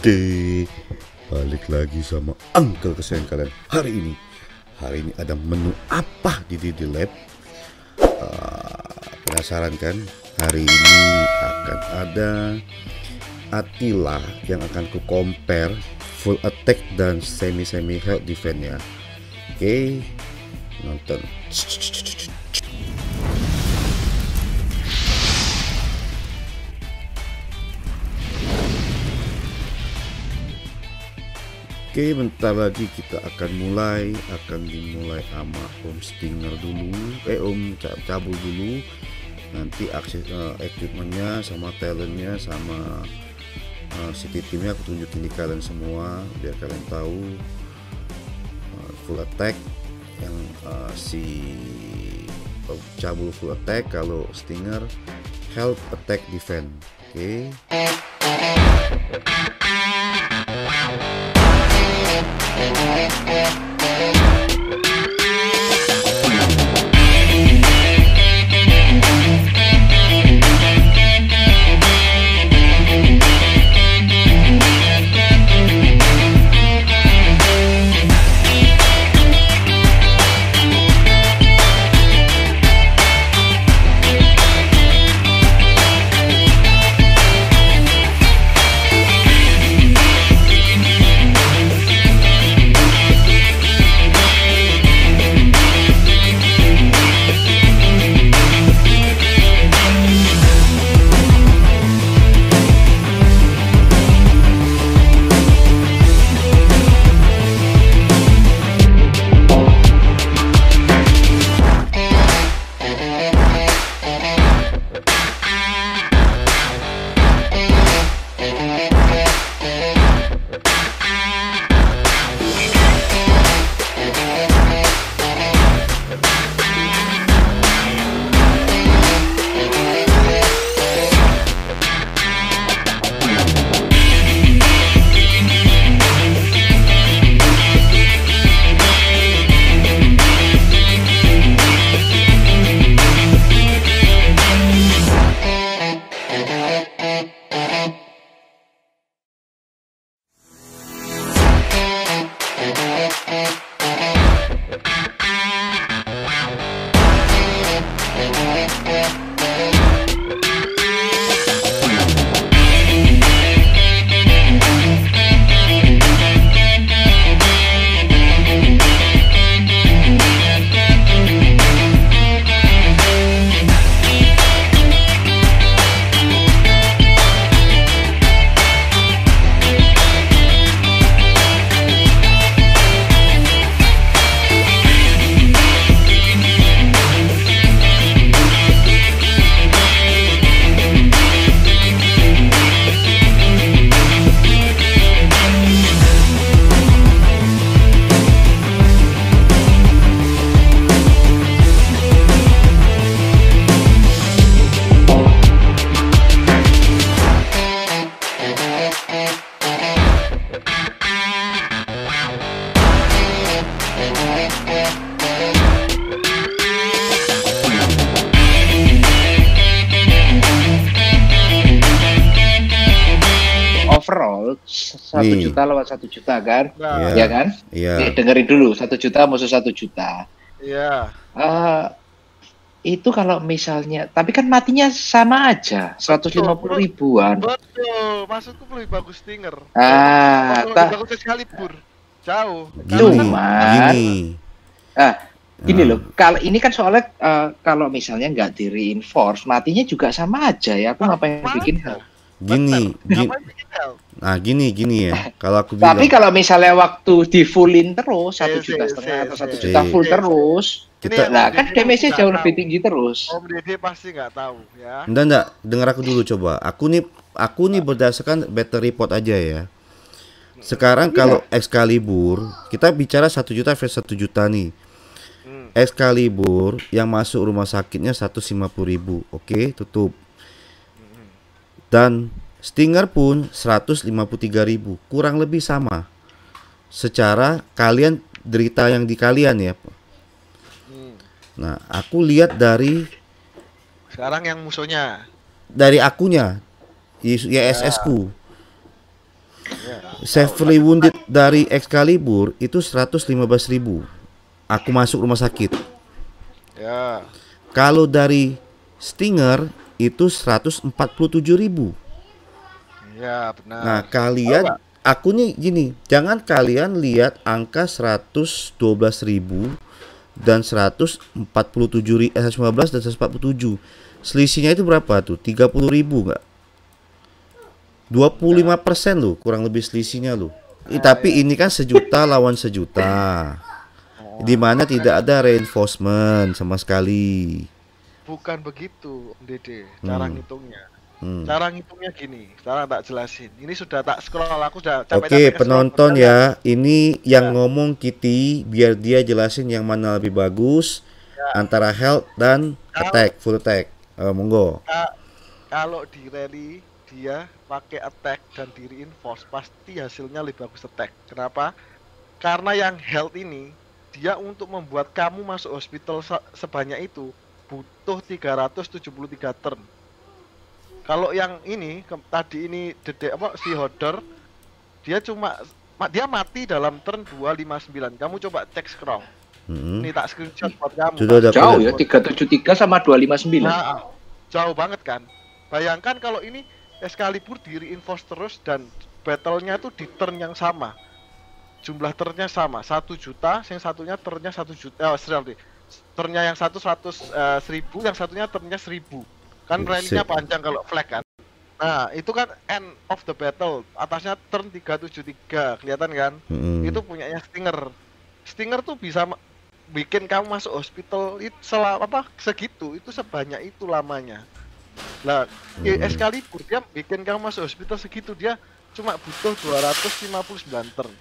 Oke, balik lagi sama Uncle kesayangan kalian. Hari ini ada menu apa di Didi Lab? Penasaran kan? Hari ini akan ada Attila yang akan ku compare full attack dan semi health defense ya. Oke, nonton. Oke, bentar lagi kita akan dimulai sama Om Stinger dulu, Om Cabul dulu. Nanti akses equipmentnya sama talentnya sama city timnya aku tunjukin di kalian semua biar kalian tahu. Full attack yang si Cabul full attack, kalau Stinger health attack defense. Oke. Overall 1 juta lawan 1 juta kan, Iya. ya kan? Iya. Nih, dengerin dulu, 1 juta musuh 1 juta. Iya. Itu kalau misalnya, tapi kan matinya sama aja, 150 ribuan. Betul, maksudku lebih bagus Stinger. Tak. Lebih bagus Excalibur. Jauh. Gini loh, kalau ini kan soalnya kalau misalnya nggak di reinforce, matinya juga sama aja ya. Aku ngapain bikin hal? Gini ya. Kalau aku bilang, Tapi kalau misalnya waktu di fullin terus 1,5 juta atau 1 juta full terus, nah kan damage-nya jauh lebih tinggi terus. Om Dede pasti nggak tahu ya. Enggak, dengar aku dulu coba. Aku nih berdasarkan battle report aja ya. Sekarang kalau Excalibur, kita bicara 1 juta versus 1 juta nih. Excalibur yang masuk rumah sakitnya 150.000. Oke, tutup. Dan Stinger pun 153.000, kurang lebih sama. Secara kalian derita yang di kalian ya. Nah, aku lihat dari sekarang yang musuhnya dari akunya ISS ku. Severely wounded dari Excalibur itu 115.000. Aku masuk rumah sakit. Ya. Kalau dari Stinger itu 147.000. Ya, benar. Nah, kalian, aku nih gini, jangan kalian lihat angka 112.000 dan 115 dan 147. Selisihnya itu berapa tuh? 30.000 enggak? 25% loh, kurang lebih selisihnya loh. Tapi ini kan sejuta lawan sejuta. Di mana tidak ada reinforcement sama sekali. Bukan begitu, Om Dede, cara ngitungnya. Cara ngitungnya gini, sekarang tak jelasin. Ini sudah tak scroll, aku sudah capek-capek. Oke, penonton ya, ini yang ngomong Kitty, biar dia jelasin yang mana lebih bagus antara health dan attack, full attack. Monggo. Kalau di rally dia pakai attack dan di reinforce, pasti hasilnya lebih bagus attack. Kenapa? Karena yang health ini dia untuk membuat kamu masuk hospital sebanyak itu butuh 373 turn. Kalau yang ini tadi ini si Hodor dia dia mati dalam turn 259. Kamu coba cek scroll. Ini tak screenshot buat kamu. Jauh ya 373 sama 259. Nah, jauh banget kan. Bayangkan kalau ini Excalibur di reinforce terus dan battle-nya tuh di turn yang sama. Jumlah turnnya sama, 1 juta, yang satunya turnnya 1 juta, turnnya yang satu 100.000, yang satunya turnnya 1.000. Kan range-nya panjang kalau flag kan. Nah, itu kan end of the battle, atasnya turn 373, kelihatan kan? Itu punyanya Stinger. Stinger tuh bisa bikin kamu masuk hospital segitu, itu sebanyak itu lamanya. Lah, Excalibur dia bikin kamu masuk hospital segitu, dia cuma butuh 259 turn.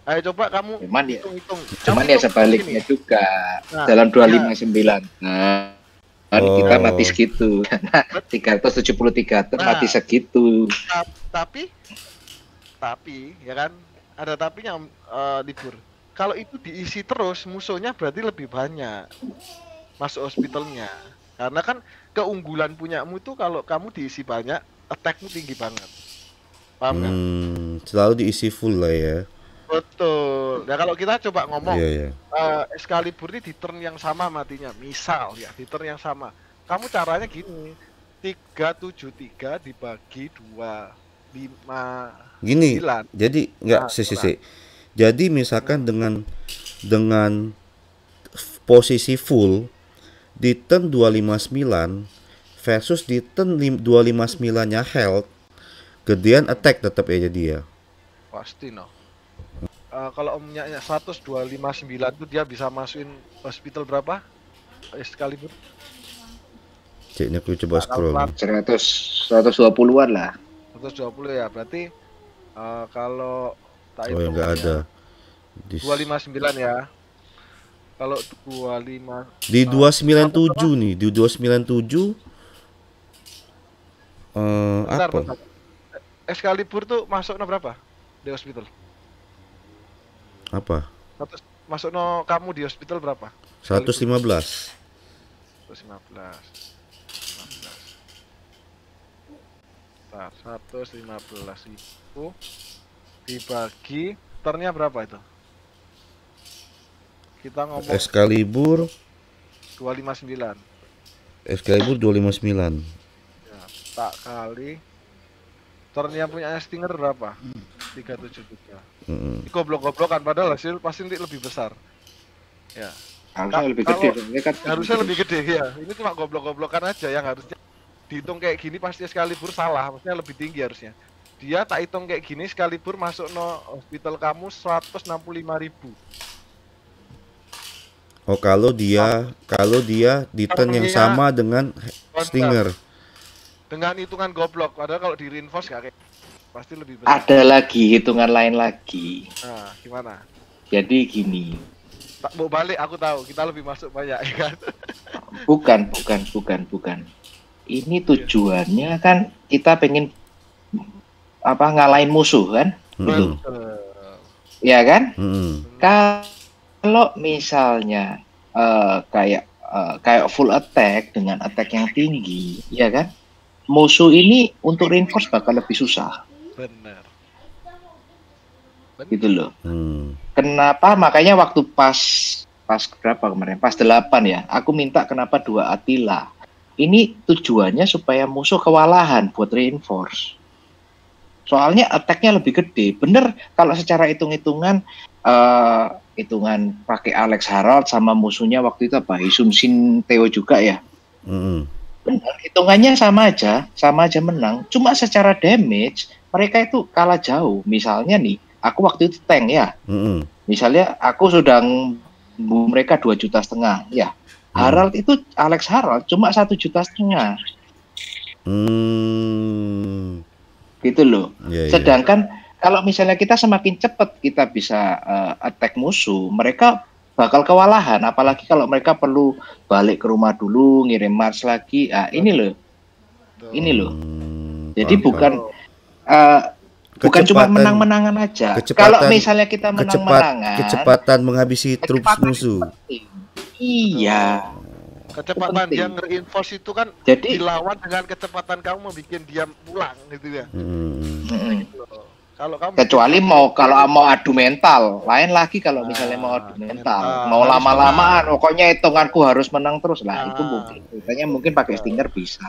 Ayo coba kamu hitung-hitung. Cuman ya sebaliknya juga. Dalam 259. Nah, kita mati segitu. 373 turn mati segitu. Tapi ya kan, ada tapinya Libur. Kalau itu diisi terus, musuhnya berarti lebih banyak masuk hospitalnya. Karena kan keunggulan punyamu itu kalau kamu diisi banyak, attackmu tinggi banget. Paham nggak? Selalu diisi full lah ya. Betul. Nah kalau kita coba ngomong, Excalibur ini di turn yang sama matinya. Misal ya, di turn yang sama. Kamu caranya gini, 373 dibagi 2, 5, gini, 9. jadi enggak Jadi misalkan dengan posisi full di turn 259 versus di turn 259-nya health, gedean attack tetap aja dia. Pasti no. Kalau omnya 10259 itu dia bisa masukin hospital berapa? Excalibur? Ceknya aku coba scroll. 120-an lah. 120 ya, berarti kalau tak itu enggak ada. 259 ya. Kalau 25 di 297 nih, di 297 apa? Excalibur tuh masuknya berapa di hospital? Apa? Masuk kamu di hospital berapa? 115. 115. 115 itu dibagi turnnya berapa itu? Kita ngomong Excalibur 259. Excalibur 259. Ya, tak kali turnnya punya Stinger berapa? 373. Goblok-goblokan padahal hasil pasti lebih besar. Ya. Harusnya lebih gede. Harusnya lebih gede ya. Ini cuma goblok-goblokan aja yang harusnya dihitung kayak gini pasti Excalibur salah, maksudnya lebih tinggi harusnya. Dia tak hitung kayak gini Excalibur masuk hospital kamu 165.000. Oh, kalau dia di turn yang sama dengan Stinger. Dengan hitungan goblok, padahal kalau di reinforce gak kayak pasti lebih besar. Ada lagi hitungan lain lagi. Nah, gimana? Jadi gini. Tak mau balik, aku tahu kita lebih masuk banyak ya kan. Bukan. Ini tujuannya kan kita pengen ngalahin musuh kan? Ya kan? Kalau misalnya kayak full attack dengan attack yang tinggi, ya kan? Musuh ini untuk reinforce bakal lebih susah. Benar. gitu loh. Kenapa? Makanya waktu pas berapa kemarin? Pas 8 ya. Aku minta kenapa 2 Attila. Ini tujuannya supaya musuh kewalahan buat reinforce. Soalnya attack-nya lebih gede. Bener kalau secara hitung-hitungan hitungan pakai Alex Harald sama musuhnya waktu itu apa? Hisun Shin Theo juga ya. Benar, hitungannya sama aja menang. Cuma secara damage mereka itu kalah jauh. Misalnya nih, aku waktu itu tank ya. Misalnya aku sudah mereka 2,5 juta ya. Harald itu Alex Harald cuma 1,5 juta. Gitu loh. Sedangkan kalau misalnya kita semakin cepat kita bisa attack musuh, mereka bakal kewalahan. Apalagi kalau mereka perlu balik ke rumah dulu, ngirim march lagi. Ini loh. Jadi bukan cuma menang-menangan aja. Kalau misalnya kita menang-menangan, kecepatan menghabisi troops musuh. Iya. Kecepatan dia nge-reinforce itu kan jadi, dilawan dengan kecepatan kamu membuat dia pulang gitu ya. Kalau kamu kecuali kalau mau adu mental, lain lagi kalau misalnya mau adu mental, mau lama-lamaan, pokoknya hitunganku harus menang terus lah, itu mungkin. Katanya mungkin pakai Stinger bisa.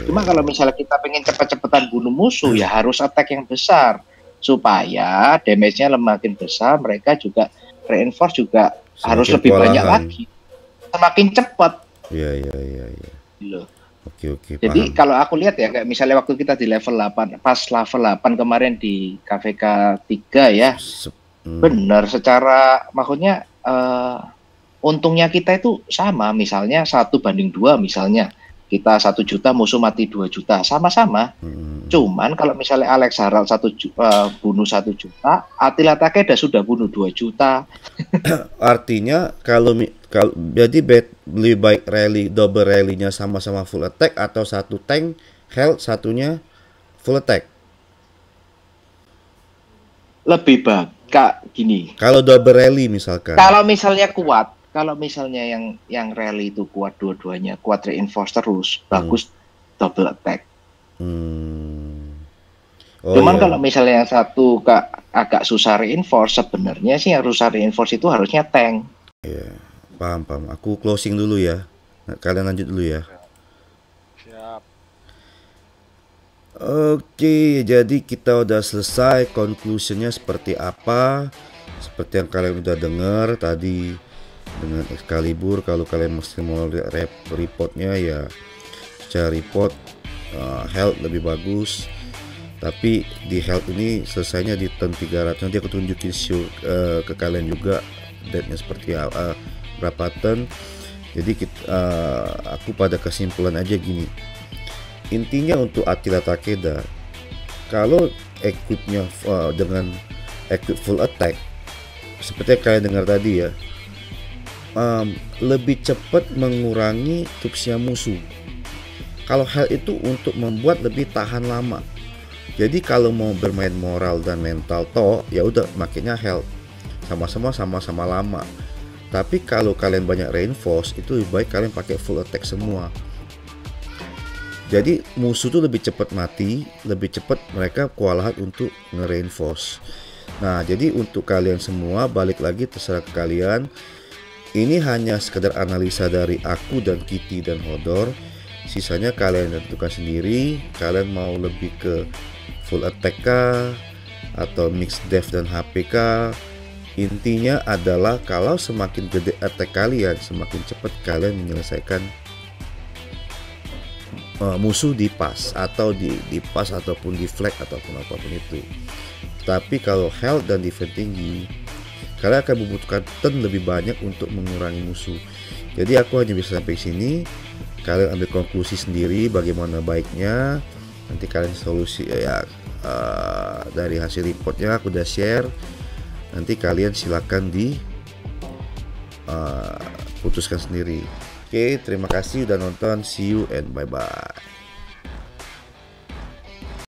Cuma kalau misalnya kita pengen cepet-cepetan bunuh musuh, ya harus attack yang besar supaya damage-nya makin besar, mereka juga reinforce juga harus lebih banyak lagi, semakin cepat. Iya. Loh. Oke. Jadi kalau aku lihat ya, kayak misalnya waktu kita di level 8, pas level 8 kemarin di KVK 3 ya, benar secara maksudnya untungnya kita itu sama, misalnya 1:2 misalnya. Kita 1 juta, musuh mati 2 juta, sama-sama. Cuman kalau misalnya Alex Harald bunuh 1 juta, Attila Takeda sudah bunuh 2 juta. Artinya kalau jadi lebih baik double rally-nya sama-sama full attack atau satu tank health, satunya full attack? Lebih baik Kak gini. Kalau double rally misalkan. Kalau misalnya kuat. Kalau misalnya yang rally itu kuat dua-duanya, kuat reinforce terus, bagus double attack. Cuman kalau misalnya yang satu agak susah reinforce, sebenarnya sih yang susah reinforce itu harusnya tank. Iya, paham. Aku closing dulu ya. Kalian lanjut dulu ya. Siap. Oke, jadi kita udah selesai. Conclusionnya seperti apa? Seperti yang kalian udah dengar tadi. Dengan Excalibur, kalau kalian mesti mau reportnya ya secara report health lebih bagus, tapi di health ini selesainya di turn 300. Nanti aku tunjukin ke kalian juga date-nya seperti berapa turn. Jadi aku pada kesimpulan aja gini, intinya untuk Attila Takeda, kalau equipnya dengan equip full attack seperti yang kalian dengar tadi ya, lebih cepat mengurangi troops-nya musuh. Kalau health itu untuk membuat lebih tahan lama. Jadi kalau mau bermain moral dan mental ya udah makanya health. Sama-sama lama. Tapi kalau kalian banyak reinforce, itu lebih baik kalian pakai full attack semua. Jadi musuh tuh lebih cepat mati, lebih cepat mereka kewalahan untuk nge-reinforce. Nah, jadi untuk kalian semua balik lagi terserah ke kalian. Ini hanya sekedar analisa dari aku dan Kitty dan Hodor. Sisanya kalian tentukan sendiri. Kalian mau lebih ke full attack kah, atau mix def dan HP kah? Intinya adalah kalau semakin gede attack kalian, semakin cepat kalian menyelesaikan musuh di pas atau di pas ataupun di flag ataupun apapun itu. Tapi kalau health dan defense tinggi, kalian akan membutuhkan turn lebih banyak untuk mengurangi musuh. Jadi aku hanya bisa sampai sini. Kalian ambil konklusi sendiri bagaimana baiknya. Nanti kalian solusi dari hasil reportnya aku udah share. Nanti kalian silakan putuskan sendiri. Oke, terima kasih udah nonton. See you and bye bye.